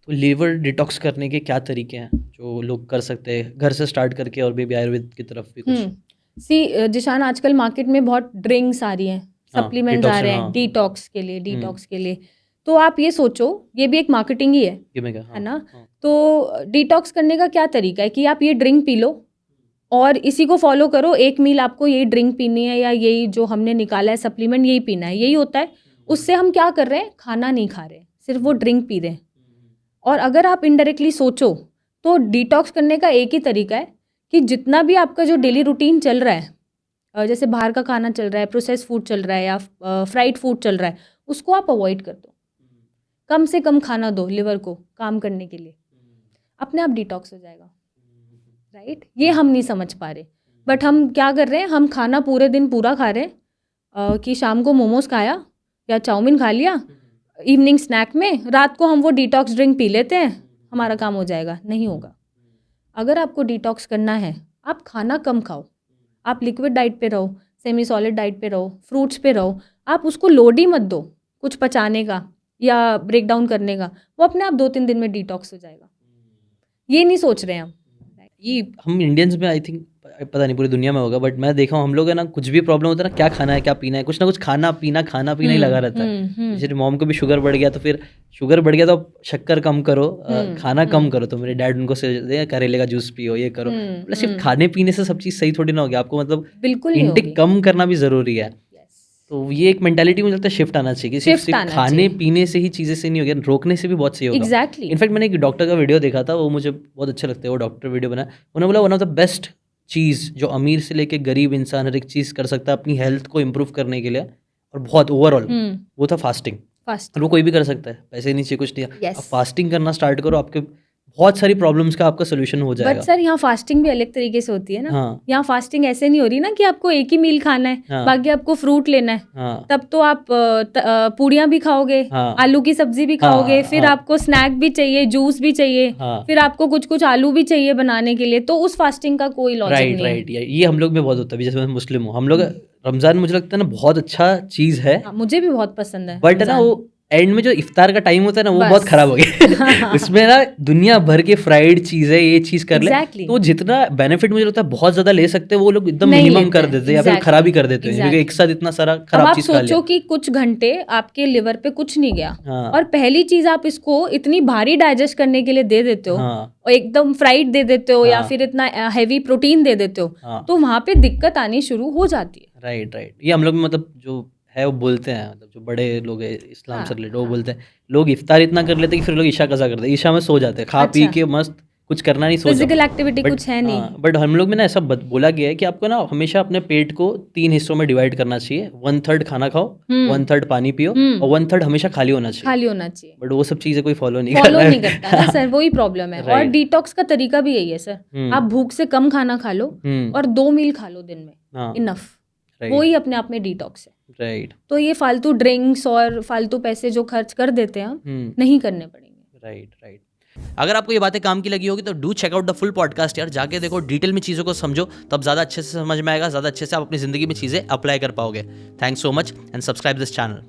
तो liver detox करने के क्या तरीके हैं जो लोग कर सकते हैं घर से स्टार्ट करके, और भी आयुर्वेद की तरफ भी कुछ? जिशान, आजकल मार्केट में बहुत ड्रिंक्स आ रही हैं, हाँ, सप्लीमेंट्स आ डिटॉक्स, रहे हैं हाँ। डिटॉक्स के लिए। तो आप ये सोचो, ये भी एक मार्केटिंग ही ये मैं क्या, है हाँ, ना? हाँ। तो डिटॉक्स करने का क्या तरीका है कि आप ये ड्रिंक पी लो और इसी को फॉलो करो। एक मील आपको यही ड्रिंक पीनी है, या यही जो हमने निकाला है सप्लीमेंट यही पीना है, यही होता है। उससे हम क्या कर रहे हैं? खाना नहीं खा रहे, सिर्फ वो ड्रिंक पी रहे हैं। और अगर आप इनडायरेक्टली सोचो तो डिटॉक्स करने का एक ही तरीका है कि जितना भी आपका जो डेली रूटीन चल रहा है, जैसे बाहर का खाना चल रहा है, प्रोसेस फूड चल रहा है, या फ्राइड फूड चल रहा है, उसको आप अवॉइड कर दो। कम से कम खाना दो लिवर को काम करने के लिए, अपने आप डिटॉक्स हो जाएगा, राइट? ये हम नहीं समझ पा रहे, बट हम क्या कर रहे हैं? हम खाना पूरे दिन पूरा खा रहे हैं कि शाम को मोमोज खाया या चाउमीन खा लिया, इवनिंग स्नैक में, रात को हम वो डिटॉक्स ड्रिंक पी लेते हैं, हमारा काम हो जाएगा। नहीं होगा। अगर आपको डिटॉक्स करना है, आप खाना कम खाओ, आप लिक्विड डाइट पे रहो, सेमी सॉलिड डाइट पे रहो, फ्रूट्स पे रहो। आप उसको लोड ही मत दो कुछ पचाने का या ब्रेक डाउन करने का, वो अपने आप 2-3 दिन में डिटॉक्स हो जाएगा। ये नहीं सोच रहे हैं हम। ये हम इंडियंस में आई थिंक, पता नहीं पूरी दुनिया में होगा, बट मैं देखा हूँ हम लोग है ना, कुछ भी प्रॉब्लम होता है ना, क्या खाना है क्या पीना है, कुछ ना कुछ खाना पीना ही लगा रहता है। जैसे मॉम को भी शुगर बढ़ गया, तो फिर शुगर बढ़ गया तो अब शक्कर कम करो, खाना कम करो। तो मेरे डैड उनको से करेले का जूस पियो, ये करो। मतलब सिर्फ खाने पीने से सब चीज़ सही थोड़ी ना होगी, आपको मतलब बिल्कुल नहीं होगी। इंटेक कम करना भी ज़रूरी है। तो ये एक मेंटालिटी मुझे लगता है शिफ्ट आना चाहिए कि सिर्फ खाने पीने से ही चीज़ें से नहीं होगी, रोकने से भी बहुत सही होगा। एग्जैक्टली। इनफैक्ट मैंने एक डॉक्टर का वीडियो देखा था, वो मुझे बहुत अच्छा लगता है। वो डॉक्टर वीडियो बना, उन्होंने बोला वन ऑफ द बेस्ट चीज़ जो अमीर से लेके गरीब इंसान हर एक चीज़ कर सकता है अपनी हेल्थ को इम्प्रूव करने के लिए, और बहुत ओवरऑल, वो था फास्टिंग। और वो कोई भी कर सकता है, पैसे नहीं चाहिए, कुछ नहीं। आप फास्टिंग करना स्टार्ट करो, आपके बहुत सारी प्रॉब्लम्स का आपका सोल्यूशन हो जाएगा। बट सर, यहाँ फास्टिंग भी अलग तरीके से होती है ना। हाँ। यहाँ फास्टिंग ऐसे नहीं हो रही ना कि आपको एक ही मील खाना है, हाँ। बाकी आपको फ्रूट लेना है। हाँ। तब तो आप पूड़ियाँ भी खाओगे, हाँ। आलू की सब्जी भी खाओगे, फिर हाँ। आपको स्नैक भी चाहिए, जूस भी चाहिए, हाँ। फिर आपको कुछ कुछ आलू भी चाहिए बनाने के लिए। तो उस फास्टिंग का कोई लॉजिक नहीं है। राइट, ये हम लोग में बहुत होता है। जैसे मैं मुस्लिम हूँ, हम लोग रमज़ान मुझे लगता है ना बहुत अच्छा चीज़ है। मुझे भी बहुत पसंद है, बट ना वो एंड में जो इफ्तार का टाइम होता है ना, वो बहुत खराब हो गया। उसमें ना दुनिया भर के फ्राइड चीज़ है, ये चीज़ कर ले, तो जितना बेनिफिट मुझे लगता है बहुत ज़्यादा ले सकते हैं, वो लोग एकदम मिनिमम कर देते हैं, या फिर खराब ही कर देते हैं, क्योंकि एक साथ इतना सारा खराब चीज़ खा लिया। आप सोचो कि कुछ घंटे आपके लिवर पे कुछ नहीं गया, और पहली चीज़ आप इसको इतनी भारी डाइजेस्ट करने के लिए दे देते हो, और एकदम फ्राइड दे देते हो, या फिर इतना हैवी प्रोटीन दे देते हो, तो वहाँ पे दिक्कत आनी शुरू हो जाती है। राइट, ये हम लोग में मतलब जो है वो बोलते हैं, मतलब जो बड़े लोग हैं इस्लाम से रिलेटेड, वो बोलते हैं लोग इफ्तार इतना कर लेते हैं कि फिर लोग ईशा कज़ा करते हैं, ईशा में सो जाते हैं, खा पी के मस्त, कुछ करना नहीं, सो जाओ, फिजिकल एक्टिविटी कुछ है नहीं। बट हम लोग में ना ऐसा बोला गया है कि आपको ना हमेशा अपने पेट को 3 हिस्सों में डिवाइड करना चाहिए। 1/3 खाना खाओ, 1/3 पानी पियो, और 1/3 हमेशा खाली होना चाहिए। बट वो सब चीज़ें कोई फॉलो नहीं करता ना सर, वही प्रॉब्लम है। और डिटॉक्स का तरीका भी यही है सर, आप भूख से कम खाना खा लो और 2 मील खा लो दिन में, इनफ। वो ही अपने आप में डिटॉक्स है। राइट। तो ये फालतू ड्रिंक्स और फालतू पैसे जो खर्च कर देते हैं हम, नहीं करने पड़ेंगे। राइट। अगर आपको ये बातें काम की लगी होगी तो do check out the full podcast यार, जाके देखो, डिटेल में चीज़ों को समझो, तब ज़्यादा अच्छे से समझ में आएगा, ज़्यादा अच्छे से आप अपनी ज़िंदगी में चीज़ें अप्लाई कर पाओगे। Thanks so much and subscribe this channel.